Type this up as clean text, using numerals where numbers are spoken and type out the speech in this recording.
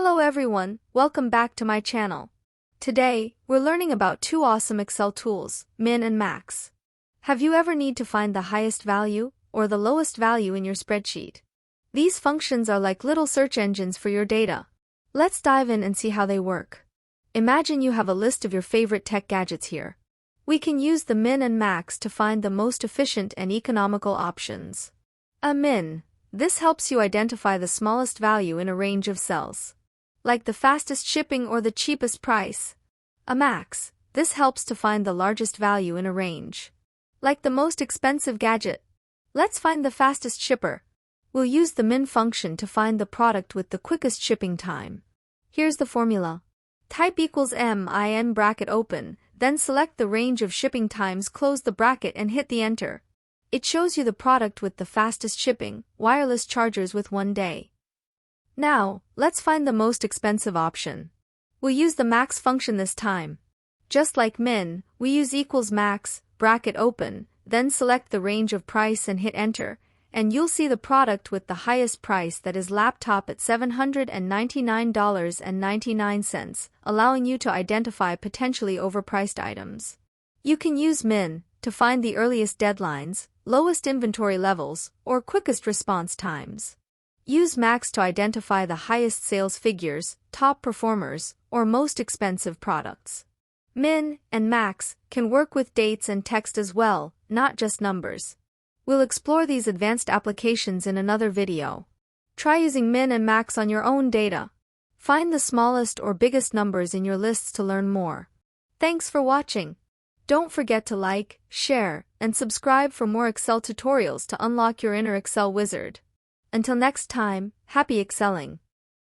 Hello everyone, welcome back to my channel. Today, we're learning about two awesome Excel tools, min and max. Have you ever need to find the highest value or the lowest value in your spreadsheet? These functions are like little search engines for your data. Let's dive in and see how they work. Imagine you have a list of your favorite tech gadgets here. We can use the min and max to find the most efficient and economical options. A min. This helps you identify the smallest value in a range of cells, like the fastest shipping or the cheapest price. A max. This helps to find the largest value in a range, like the most expensive gadget. Let's find the fastest shipper. We'll use the min function to find the product with the quickest shipping time. Here's the formula. Type equals min bracket open, then select the range of shipping times, close the bracket and hit the enter. It shows you the product with the fastest shipping, wireless chargers with 1 day. Now, let's find the most expensive option. We'll use the max function this time. Just like min, we use equals max, bracket open, then select the range of price and hit enter, and you'll see the product with the highest price, that is laptop, at $799.99, allowing you to identify potentially overpriced items. You can use min to find the earliest deadlines, lowest inventory levels, or quickest response times. Use max to identify the highest sales figures, top performers, or most expensive products. Min and max can work with dates and text as well, not just numbers. We'll explore these advanced applications in another video. Try using min and max on your own data. Find the smallest or biggest numbers in your lists to learn more. Thanks for watching. Don't forget to like, share, and subscribe for more Excel tutorials to unlock your inner Excel wizard. Until next time, happy excelling!